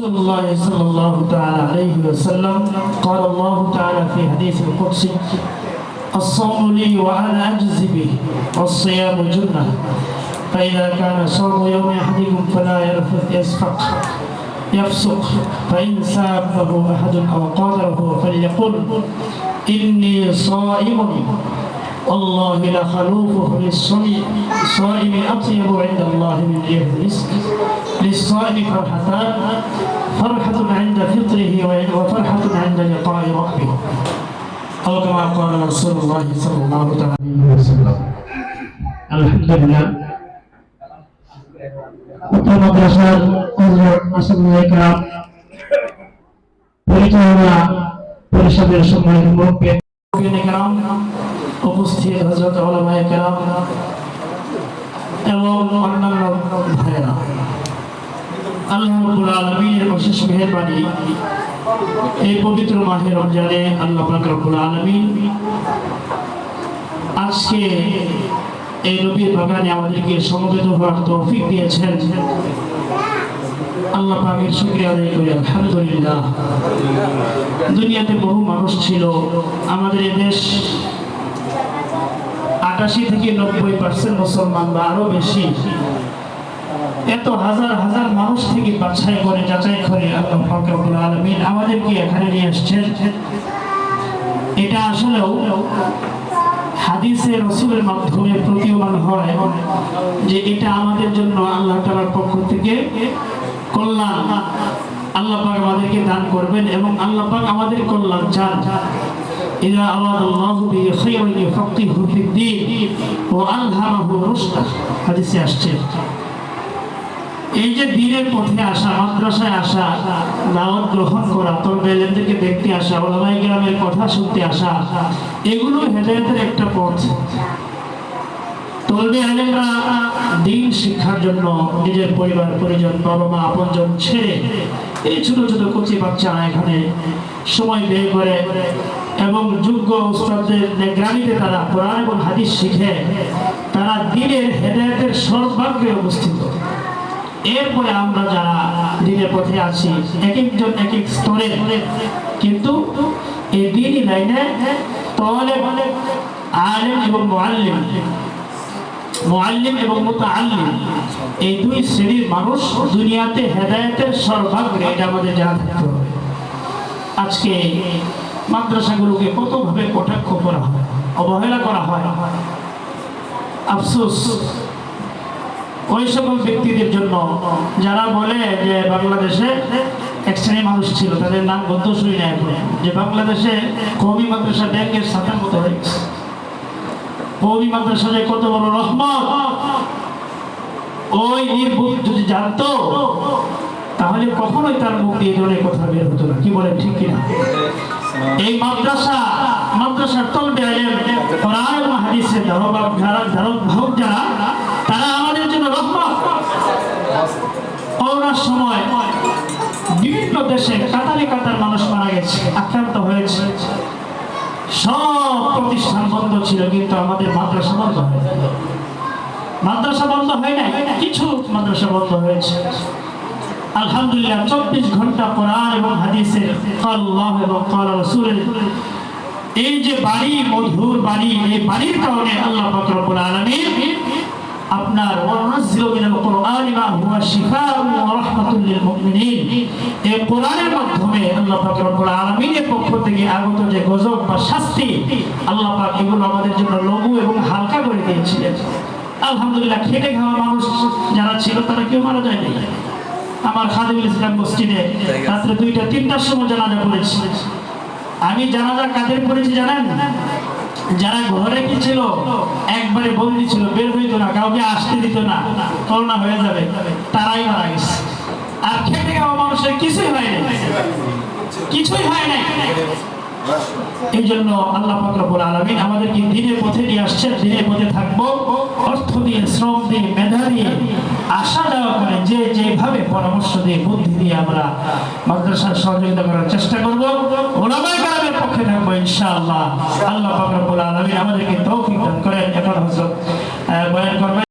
رسول الله صلى الله تعالى عليه وسلم قال الله تعالى في حديث القدسي الصوم لي وأنا أجزي به والصيام جنة فإذا كان صوم يوم أحدكم فلا يفسق فإن سابه أحد أو قاتله فليقل إني صائم والله لخلوفه للصائم أطيب عند الله من ريح المسك للصائم فرحتان فرحة عند فطره وفرحة عند لقاء ربه أو كما قال رسول الله صلى الله عليه وسلم. الحمد لله. মাদ্রাসার আসসালামু পরিচালনা পরিষদের সম্মানিত মুরব্বিয়ান উপস্থিত হযরত উলামায়ে কেরাম এবং অন্যান্য ভাইয়েরা, আল্লাহ রাব্বুল আলামিনের অশেষ মেহেরবানি এই পবিত্র মাহে রমজানে আল্লাহ পাক রব্বুল আলামিন আজকে এই নবীর বাগানে আমাদেরকে সমবেত হওয়ার তৌফিক দিয়েছেন। আল্লাহ পাকের শুকরিয়া আদায় করি আলহামদুলিল্লাহ। দুনিয়াতে বহু মানুষ ছিল, আমাদের এই দেশ ৮৮ থেকে ৯০% মুসলমান বা আরো বেশি, এত হাজার হাজার মানুষ থেকে বাছাই করে যাচাই করে আল্লাহ পাক রব্বুল আলামিন আমাদেরকে এখানে নিয়ে আসছেন। এটা আসলেও হাদিসে রাসূলের মাধ্যমে প্রতীয়মান হয় যে এটা আমাদের জন্য আল্লাহ তাআলার পক্ষ থেকে কল্যাণ। আল্লাহ পাক আমাদেরকে দান করবেন এবং আল্লাহ পাক আমাদের কল্যাণ চান। ইযা আরাদাল্লাহু বিহি খায়রান ইউফাক্কিহু ফিদ-দীন ওয়া আলহামাহু রুশদা, হাদিসে আসছে। এই যে দ্বীনের পথে আসা, মাদ্রাসায় আসা, দাওয়াত গ্রহণ করা, তলবে ইলমদেরকে দেখতে আসা, উলামায়ে কেরামের কথা শুনতে আসা, এগুলো হেদায়েতের একটা পথ। তলবে ইলমরা দ্বীন শিক্ষার জন্য নিজের পরিবার পরিজন, বাবা মা আপনজন ছেড়ে এই ছোট ছোট কচি বাচ্চারা এখানে সময় ব্যয় করে এবং যোগ্য উস্তাদদের নিগরানিতে তারা কোরআন এবং হাদিস শিখে তারা দ্বীনের হেদায়েতের সর্বাগ্রে অবস্থিত। এরপরে আমরা যারা দ্বীনের পথে আছি এক একজন এক এক স্তরে, কিন্তু এই দ্বীনি লাইনে তালেব, আলেম এবং মুআল্লিম এবং মুতাআল্লিম, এই দুই শ্রেণীর মানুষ দুনিয়াতে হেদায়েতের সর্বাগ্রে, এটা আমাদের জানা থাকতে হবে। আজকে মাদ্রাসাগুলোকে কতভাবে কটাক্ষ করা হয়, অবহেলা করা হয়। আফসোস ওই সকল ব্যক্তিদের জন্য যারা বলে যে বাংলাদেশে এক শ্রেণীর মানুষ ছিল, তাদের নাম গদ্য শুনি না এখন, যে বাংলাদেশে কওমি মাদ্রাসা ব্যাংকের ছাতার মতো হয়ে গেছে। কওমি মাদ্রাসা যে কত বড় রহমত, ওই নির্ভুল যদি জানতো তাহলে কখনোই তার মুখ দিয়ে ধরনের কথা বের হতো না। কি বলেন, ঠিক কিনা? এই মাদ্রাসার তলবে ইলম, কোরআন এবং হাদিসের ধারক যারা, তারা আমাদের জন্য রহমত। করোনার সময় বিভিন্ন দেশে কাতারে কাতার মানুষ মারা গেছে, আক্রান্ত হয়েছে, সব প্রতিষ্ঠান বন্ধ ছিল, কিন্তু আমাদের মাদ্রাসা বন্ধ হয় নাই। মাদ্রাসা বন্ধ হয় নাই, কিছু মাদ্রাসা বন্ধ হয়েছে। আলহামদুলিল্লাহ 24 ঘন্টা কোরআন এবং হাদিসের আল্লাহ এবং ক্বালা রাসূলের এই যে বাণী, মধুর বাণী, এই বাণীর কারণে আল্লাহ পাক রব্বুল আলামিন আপনার ওয়ানাজ্জিলু মিনাল কুরআনি মা হুয়া শিফাউন ওয়া রাহমাতুল লিল মুমিনিন, এই কোরআনের মাধ্যমে আল্লাহ পাক রব্বুল আলামিনের পক্ষ থেকে আগত যে গজব বা শাস্তি, আল্লাহ পাক এগুলো আমাদের জন্য লঘু এবং হালকা করে দিয়েছিলেন। আলহামদুলিল্লাহ খেটে খাওয়া মানুষ যারা ছিল তারা কেউ মারা যায়নি। আমার খাদিমুল ইসলাম মসজিদে রাত্রে 2টা-3টার সময় জানাজা পড়েছি। আমি জানাজা কাদের পড়েছি জানেন? যারা ঘরে কি ছিল, একবারে বন্দি ছিল, বের হইতো না, কাউকে আসতে দিত না, করোনা হয়ে যাবে, তারাই মারা গেছে। আর খেটে খাওয়া মানুষের কিছুই হয় নাই, কিছুই হয় নাই। এই জন্য আল্লাহ পাক রব্বুল আলামিন আমাদেরকে দ্বীনের পথে নিয়ে আসছেন। দ্বীনের পথে থাকবো অর্থ দিয়ে, শ্রম দিয়ে, মেধা দিয়ে, আশা দেওয়া করে যে যেভাবে পরামর্শ দিয়ে, বুদ্ধি দিয়ে আমরা মাদ্রাসার সহযোগিতা করার চেষ্টা করবো। উলামায়ে কেরামের পক্ষে থাকবো ইনশাআল্লাহ। আল্লাহ পাক রব্বুল আলামিন আমাদেরকে তৌফিক দান করেন। এখন হযরত বয়ান করবেন।